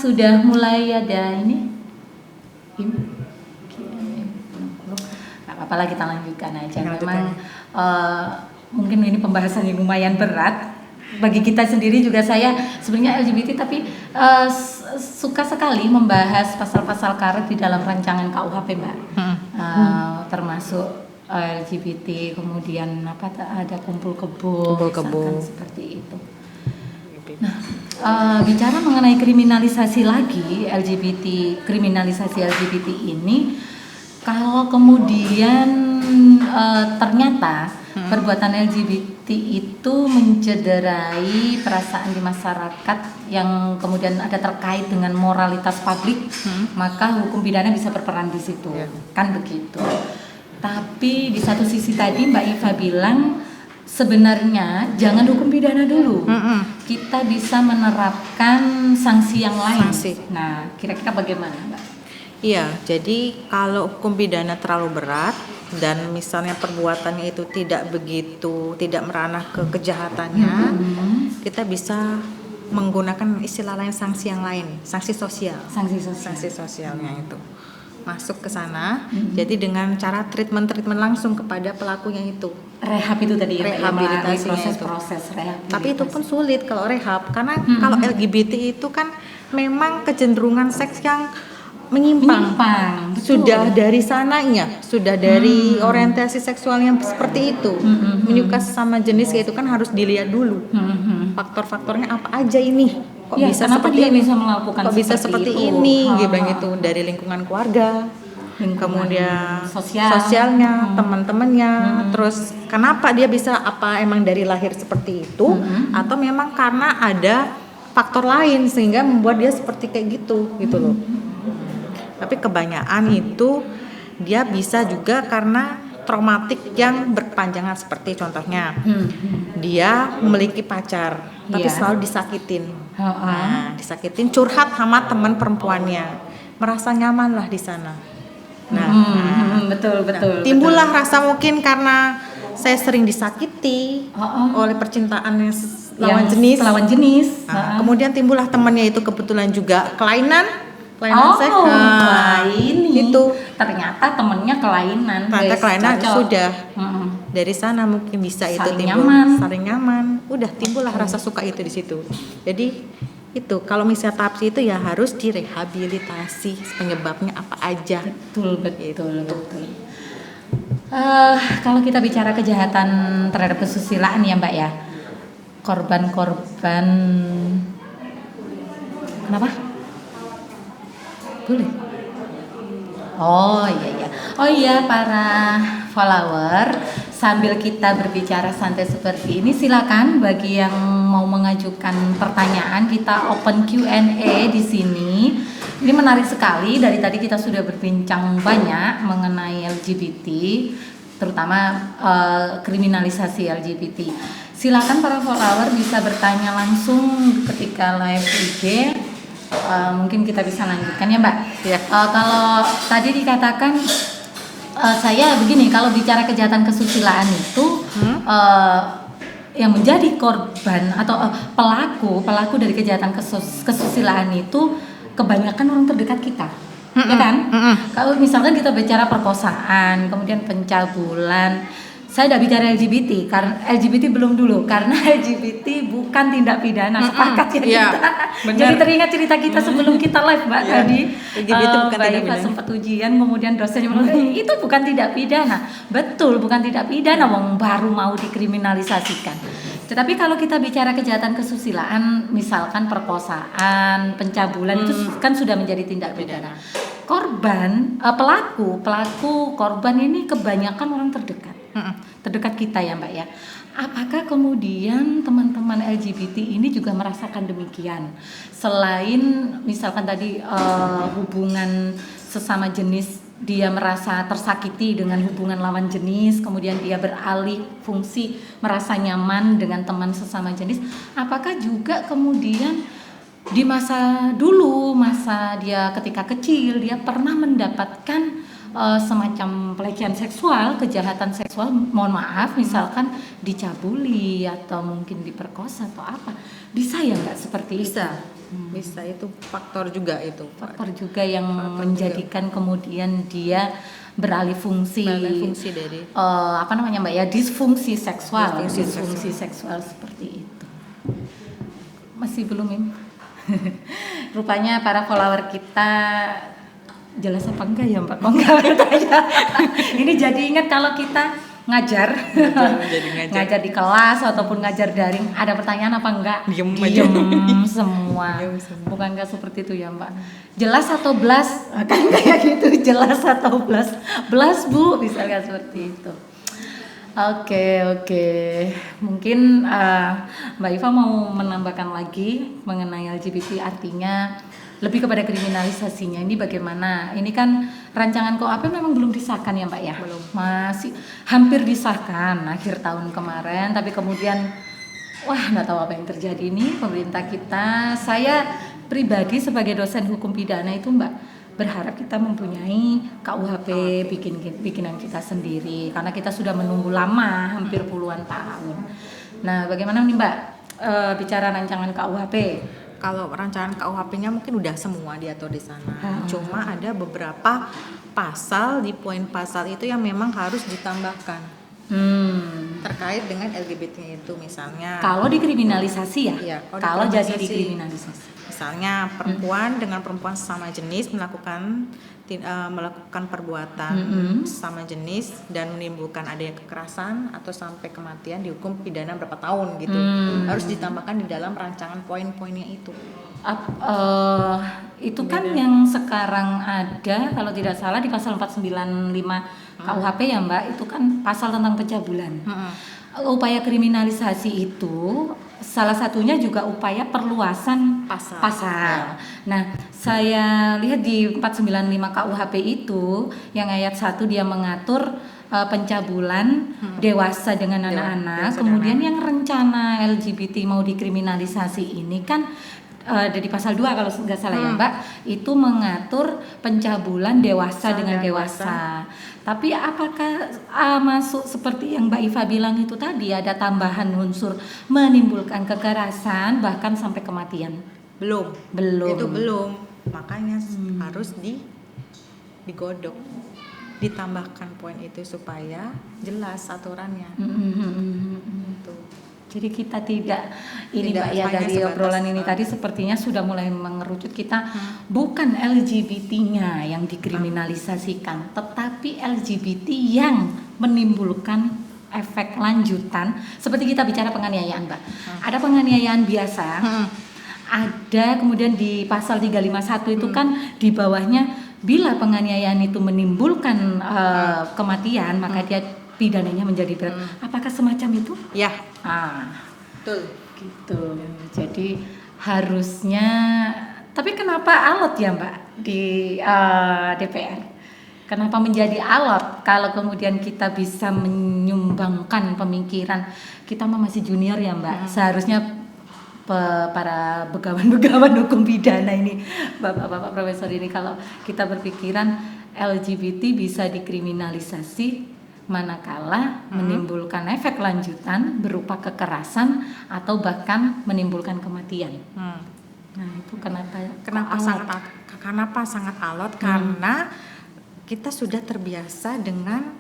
sudah mulai ada ini nggak apa-apa lah, kita lanjutkan aja. Memang mungkin ini pembahasan yang lumayan berat bagi kita sendiri juga. Saya sebenarnya LGBT tapi suka sekali membahas pasal-pasal karet di dalam rancangan KUHP, Mbak. Termasuk LGBT, kemudian ada kumpul kebo seperti itu. Nah, bicara mengenai kriminalisasi lagi kriminalisasi LGBT ini, kalau kemudian ternyata perbuatan LGBT itu mencederai perasaan di masyarakat yang kemudian ada terkait dengan moralitas publik, maka hukum pidana bisa berperan di situ, kan begitu. Tapi di satu sisi tadi Mbak Iva bilang sebenarnya jangan hukum pidana dulu, kita bisa menerapkan sanksi yang lain. Nah, kira-kira bagaimana, Mbak? Iya, jadi kalau hukum pidana terlalu berat dan misalnya perbuatannya itu tidak meranah ke kejahatannya, kita bisa menggunakan istilah lain, sanksi yang lain, sanksi sosialnya itu masuk ke sana. Jadi dengan cara treatment langsung kepada pelakunya itu. Rehab itu tadi ya, rehabilitasinya proses rehabilitasi. Tapi itu pun sulit kalau rehab, karena kalau LGBT itu kan memang kecenderungan seks yang menyimpang. Sudah dari sananya, sudah dari orientasi seksual yang seperti itu. Menyukai sesama jenis itu kan harus dilihat dulu. Faktor-faktornya apa aja ini? Kok ya, bisa seperti ini? Kok bisa seperti ini? Gitu dari lingkungan keluarga, kemudian sosialnya, teman-temannya. Terus kenapa dia bisa, apa emang dari lahir seperti itu, atau memang karena ada faktor lain sehingga membuat dia seperti kayak gitu loh. Tapi kebanyakan itu dia bisa juga karena traumatik yang berkepanjangan, seperti contohnya dia memiliki pacar tapi selalu disakitin. Disakitin, curhat sama teman perempuannya, merasa nyaman lah di sana. Betul. Timbullah rasa mungkin karena saya sering disakiti oleh percintaan lawan jenis. Kemudian timbullah temannya itu kebetulan juga kelainan seks. Itu ternyata temennya kelainan. Sudah. Dari sana mungkin bisa saling nyaman. Udah timbullah rasa suka itu di situ. Jadi itu kalau misalnya tahap itu ya harus direhabilitasi, penyebabnya apa aja. Betul. Kalau kita bicara kejahatan terhadap kesusilaan ya Mbak ya, korban-korban kenapa? Boleh. Oh iya para follower, sambil kita berbicara santai seperti ini, silakan bagi yang mau mengajukan pertanyaan, kita open Q&A di sini. Ini menarik sekali, dari tadi kita sudah berbincang banyak mengenai LGBT, terutama kriminalisasi LGBT. Silakan para follower bisa bertanya langsung ketika live IG. Mungkin kita bisa lanjutkan ya Mbak. Kalau tadi dikatakan saya begini, kalau bicara kejahatan kesusilaan itu yang menjadi korban atau pelaku dari kejahatan kesusilaan itu kebanyakan orang terdekat kita, ya kan? Kalau misalkan kita bicara perkosaan, kemudian pencabulan, saya tidak bicara LGBT, karena LGBT belum dulu, karena LGBT bukan tindak pidana. Sepakat ya kita. Jadi teringat cerita kita sebelum kita live Mbak tadi. LGBT bukan tindak pidana. Sempat ujian, kemudian dosennya bilang itu bukan tindak pidana. Betul, bukan tindak pidana, wong baru mau dikriminalisasikan. Tetapi kalau kita bicara kejahatan kesusilaan, misalkan perkosaan, pencabulan, itu kan sudah menjadi tindak pidana. Korban, pelaku korban ini kebanyakan orang terdekat kita ya Mbak ya. Apakah kemudian teman-teman LGBT ini juga merasakan demikian? Selain misalkan tadi hubungan sesama jenis, dia merasa tersakiti dengan hubungan lawan jenis, kemudian dia beralih fungsi merasa nyaman dengan teman sesama jenis, apakah juga kemudian di masa dia ketika kecil dia pernah mendapatkan semacam pelecehan seksual, kejahatan seksual, mohon maaf, misalkan dicabuli atau mungkin diperkosa atau apa, bisa ya Mbak seperti itu? Bisa, itu faktor juga itu. Faktor juga yang menjadikan kemudian dia beralih fungsi dari apa namanya Mbak ya, disfungsi seksual seksual seperti itu. Masih belum ini. Rupanya para follower kita jelas apa enggak ya Mbak? Kok enggak bertanya? Ini jadi ingat kalau kita ngajar di kelas ataupun ngajar daring, ada pertanyaan apa enggak? Diem semua. Bukan enggak seperti itu ya Mbak? Jelas atau blas? Kan kayak gitu, jelas atau blas? Blas Bu, misalnya seperti itu. Oke. Mungkin Mbak Iva mau menambahkan lagi mengenai LGBT, artinya lebih kepada kriminalisasinya. Ini bagaimana? Ini kan rancangan KUHP memang belum disahkan ya Mbak ya? Belum. Masih hampir disahkan akhir tahun kemarin, tapi kemudian nggak tahu apa yang terjadi nih pemerintah kita. Saya pribadi sebagai dosen hukum pidana itu Mbak, berharap kita mempunyai KUHP bikinan kita sendiri, karena kita sudah menunggu lama, hampir puluhan tahun. Nah, bagaimana nih Mbak bicara rancangan KUHP? Kalau rancangan KUHP-nya mungkin udah semua diatur di sana. Cuma ada beberapa pasal di poin pasal itu yang memang harus ditambahkan. Terkait dengan LGBT itu misalnya. Kalau dikriminalisasi ya? Iya, kalau jadi dikriminalisasi. Misalnya perempuan dengan perempuan sesama jenis melakukan perbuatan sesama jenis dan menimbulkan adanya kekerasan atau sampai kematian, dihukum pidana berapa tahun gitu. Harus ditambahkan di dalam rancangan poin-poinnya itu. Itu kan yang sekarang ada kalau tidak salah di pasal 495 KUHP ya Mbak, itu kan pasal tentang pencabulan. Upaya kriminalisasi itu salah satunya juga upaya perluasan pasal. Nah, saya lihat di 495 KUHP itu yang ayat 1 dia mengatur pencabulan dewasa dengan anak-anak. Kemudian yang rencana LGBT mau dikriminalisasi ini kan dari pasal 2 kalau nggak salah ya Mbak, itu mengatur pencabulan dewasa dengan dewasa. Tapi apakah masuk seperti yang Mbak Iva bilang itu tadi, ada tambahan unsur menimbulkan kekerasan bahkan sampai kematian? Belum. Itu belum. Makanya harus digodok, ditambahkan poin itu supaya jelas aturannya. Jadi kita tidak Mbak ya, dari obrolan ini tadi sepertinya sudah mulai mengerucut kita bukan LGBT-nya yang dikriminalisasikan, tetapi LGBT yang menimbulkan efek lanjutan. Seperti kita bicara penganiayaan Mbak, ada penganiayaan biasa, ada kemudian di pasal 351 itu kan di bawahnya bila penganiayaan itu menimbulkan kematian maka dia pidananya menjadi berat. Apakah semacam itu? Ya. Betul. Gitu. Jadi harusnya, tapi kenapa alot ya Mbak di DPR? Kenapa menjadi alot kalau kemudian kita bisa menyumbangkan pemikiran? Kita masih junior ya Mbak. Seharusnya para begawan-begawan hukum pidana ini, bapak-bapak profesor ini, kalau kita berpikiran LGBT bisa dikriminalisasi manakala menimbulkan efek lanjutan berupa kekerasan atau bahkan menimbulkan kematian. Nah, itu kenapa sangat alot? Karena kita sudah terbiasa dengan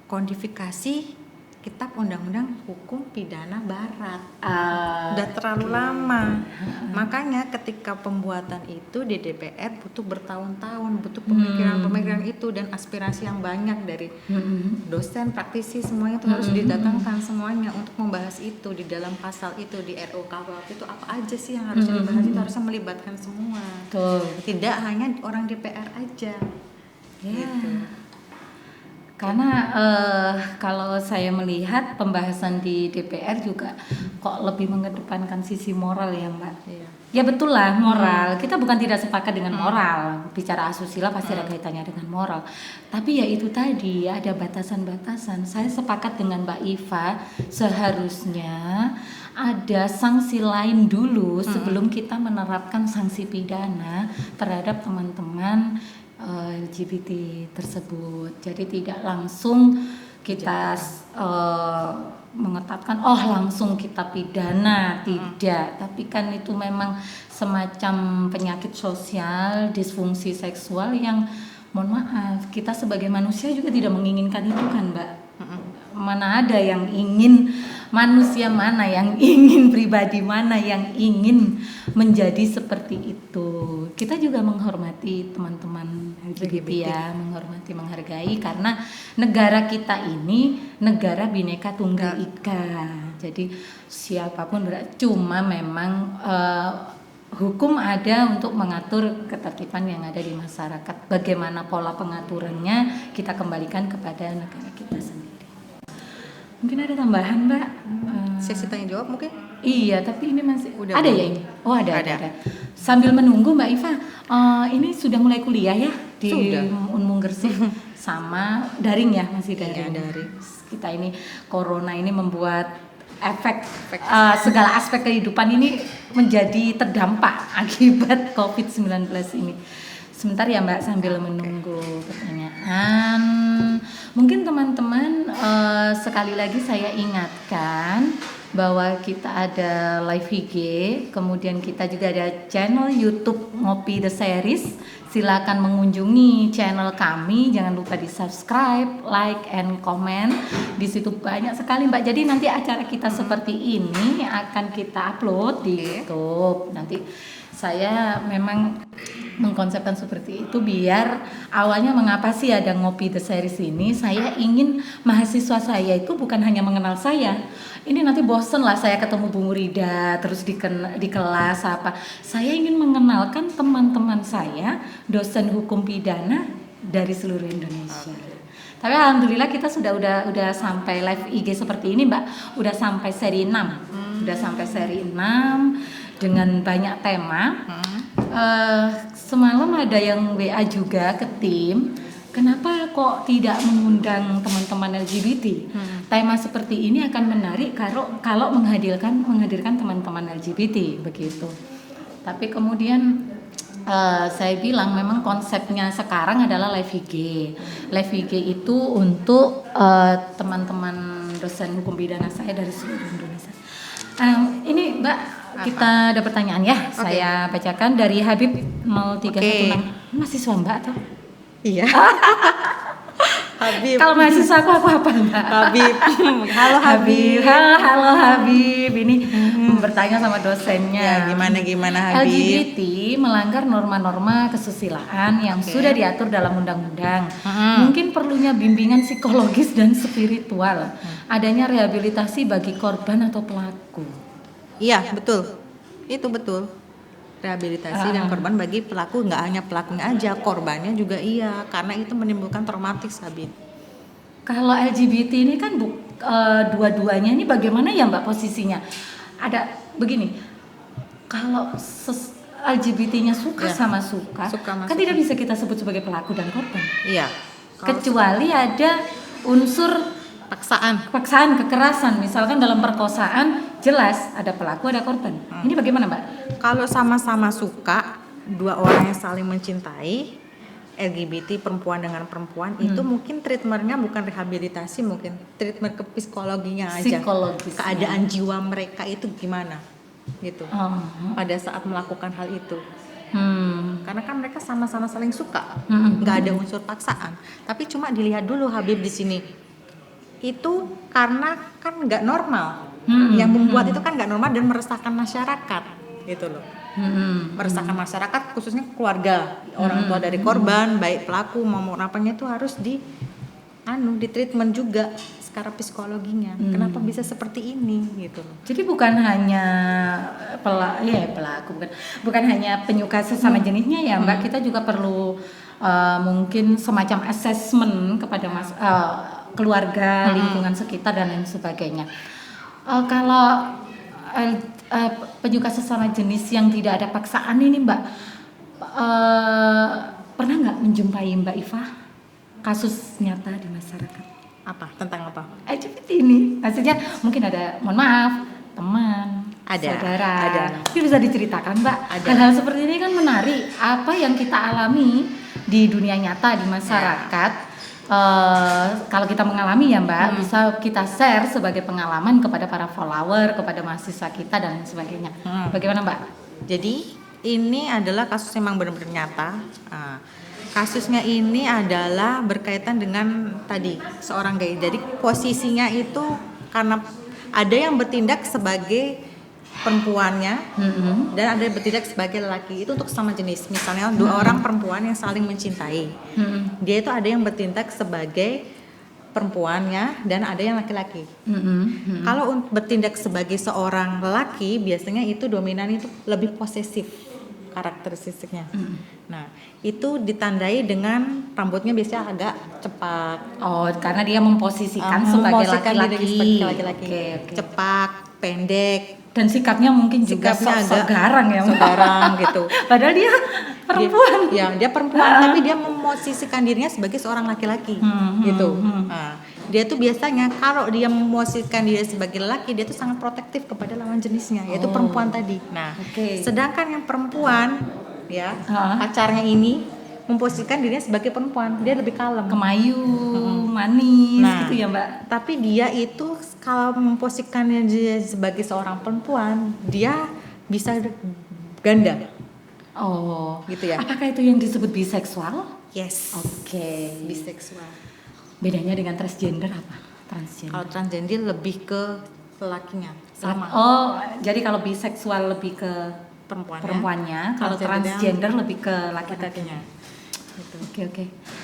kodifikasi Kitab Undang-Undang Hukum Pidana Barat. Udah terlalu lama. Makanya ketika pembuatan itu di DPR butuh bertahun-tahun, butuh pemikiran-pemikiran itu dan aspirasi yang banyak dari dosen, praktisi, semuanya itu harus didatangkan semuanya untuk membahas itu di dalam pasal itu di RUU itu apa aja sih yang harus dibahas, itu harusnya melibatkan semua. Tidak hanya orang DPR aja. Gitu. Karena kalau saya melihat pembahasan di DPR juga kok lebih mengedepankan sisi moral ya Mbak. Ya betul lah, moral. Kita bukan tidak sepakat dengan moral. Bicara asusila pasti ada kaitannya dengan moral. Tapi ya itu tadi, ada batasan-batasan. Saya sepakat dengan Mbak Iva, seharusnya ada sanksi lain dulu sebelum kita menerapkan sanksi pidana terhadap teman-teman LGBT tersebut. Jadi tidak langsung kita mengetapkan langsung kita pidana, tidak. Tapi kan itu memang semacam penyakit sosial, disfungsi seksual yang mohon maaf, kita sebagai manusia juga tidak menginginkan itu kan, Mbak. Mana ada yang ingin, manusia mana yang ingin, pribadi mana yang ingin menjadi seperti itu. Kita juga menghormati teman-teman LGBT ya, menghormati, menghargai, karena negara kita ini negara Bhinneka Tunggal Ika. Jadi siapapun cuma memang hukum ada untuk mengatur ketertiban yang ada di masyarakat. Bagaimana pola pengaturannya kita kembalikan kepada negara kita sendiri. Mungkin ada tambahan, Mbak? Sesi tanya jawab mungkin? Iya, tapi ini masih Udah ada ya ini? Oh ada. Sambil menunggu Mbak Iva, ini sudah mulai kuliah ya di Unmul Gresik sama daring ya, masih daring. Iya, daring. Kita ini corona ini membuat efek segala aspek kehidupan ini menjadi terdampak akibat COVID-19 ini. Sebentar ya Mbak, sambil menunggu pertanyaan. Mungkin teman-teman sekali lagi saya ingatkan bahwa kita ada live IG, kemudian kita juga ada channel YouTube Ngopi The Series. Silakan mengunjungi channel kami, jangan lupa di subscribe, like, and comment. Di situ banyak sekali Mbak. Jadi nanti acara kita seperti ini akan kita upload di YouTube. Nanti saya memang mengkonsepkan seperti itu biar awalnya mengapa sih ada Ngopi The Series ini, saya ingin mahasiswa saya itu bukan hanya mengenal saya. Ini nanti bosen lah saya ketemu Bu Murida terus di kelas apa. Saya ingin mengenalkan teman-teman saya dosen hukum pidana dari seluruh Indonesia. Tapi alhamdulillah kita sudah sampai live IG seperti ini Mbak. Udah sampai seri 6. Udah sampai seri 6 dengan banyak tema. Semalam ada yang WA juga ke tim, kenapa kok tidak mengundang teman-teman LGBT? Tema seperti ini akan menarik kalau menghadirkan teman-teman LGBT begitu. Tapi kemudian saya bilang memang konsepnya sekarang adalah live IG. Live IG itu untuk teman-teman dosen hukum pidana saya dari seluruh Indonesia. Ini Mbak, kita ada pertanyaan ya. Saya bacakan dari Habib 0316. Mahasiswa Mbak atau? Iya. Habib. Kalau mahasiswa aku apa Mbak? Habib. Halo Habib. Halo Habib. Ini bertanya sama dosennya. Ya, gimana Habib? LGBT melanggar norma-norma kesusilaan yang sudah diatur dalam undang-undang. Mungkin perlunya bimbingan psikologis dan spiritual. Adanya rehabilitasi bagi korban atau pelaku. Iya, betul. Itu betul. Rehabilitasi dan korban bagi pelaku, nggak hanya pelakunya aja, korbannya juga iya, karena itu menimbulkan traumatis, Habib. Kalau LGBT ini kan dua-duanya ini bagaimana ya Mbak posisinya? Ada begini, kalau LGBT-nya suka sama suka kan tidak bisa kita sebut sebagai pelaku dan korban. Iya. Kecuali ada unsur paksaan, kekerasan, misalkan dalam perkosaan jelas ada pelaku ada korban. Ini bagaimana Mbak? Kalau sama-sama suka, dua orang yang saling mencintai, LGBT perempuan dengan perempuan, itu mungkin treatmentnya bukan rehabilitasi, mungkin treatment ke psikologinya aja. Keadaan jiwa mereka itu gimana gitu pada saat melakukan hal itu. Karena kan mereka sama-sama saling suka, nggak ada unsur paksaan. Tapi cuma dilihat dulu Habib di sini. Itu karena kan nggak normal, yang membuat itu kan nggak normal dan meresahkan masyarakat gitu loh. Meresahkan masyarakat khususnya keluarga, orang tua dari korban, baik pelaku maupun apanya itu harus di treatment juga secara psikologinya. Kenapa bisa seperti ini gitu loh. Jadi bukan hanya pelaku, bukan hanya penyuka sesama jenisnya ya Mbak, kita juga perlu mungkin semacam assessment kepada keluarga, lingkungan sekitar dan lain sebagainya. Kalau penyuka sesama jenis yang tidak ada paksaan ini Mbak, pernah nggak menjumpai Mbak Iva kasus nyata di masyarakat? Tentang apa? LGBT ini, maksudnya mungkin ada, mohon maaf, teman, saudara. Ada. Ini bisa diceritakan Mbak. Hal-hal seperti ini kan menarik. Apa yang kita alami di dunia nyata, di masyarakat. Kalau kita mengalami ya Mbak, bisa kita share sebagai pengalaman kepada para follower, kepada mahasiswa kita dan lain sebagainya. Bagaimana Mbak? Jadi ini adalah kasus yang memang benar-benar nyata. Kasusnya ini adalah berkaitan dengan tadi seorang gay. Jadi posisinya itu karena ada yang bertindak sebagai perempuannya dan ada yang bertindak sebagai lelaki, itu untuk sama jenis. Misalnya dua orang perempuan yang saling mencintai, dia itu ada yang bertindak sebagai perempuannya dan ada yang laki-laki. Kalau bertindak sebagai seorang lelaki, biasanya itu dominan, itu lebih posesif karakteristiknya. Nah, itu ditandai dengan rambutnya biasanya agak cepat. Oh, karena dia memposisikan sebagai laki-laki. Okay. Cepat, pendek, dan sikapnya mungkin juga sok garang ya, garang gitu. Padahal dia perempuan. Dia perempuan, tapi dia memposisikan dirinya sebagai seorang laki-laki, gitu. Nah, dia tuh biasanya kalau dia memposisikan diri sebagai laki, dia tuh sangat protektif kepada lawan jenisnya, yaitu perempuan tadi. Nah, sedangkan yang perempuan, pacarnya ini memposisikan dirinya sebagai perempuan, dia lebih kalem, kemayu, manis, gitu ya Mbak. Tapi dia itu kalau memposisikan dia sebagai seorang perempuan, dia bisa ganda. Oh, gitu ya. Apakah itu yang disebut biseksual? Yes. Oke. Biseksual. Bedanya dengan transgender apa? Kalau transgender lebih ke lelakinya. Sama. Oh, jadi kalau biseksual lebih ke perempuannya. Kalau transgender lebih ke laki-lakinya. Oke.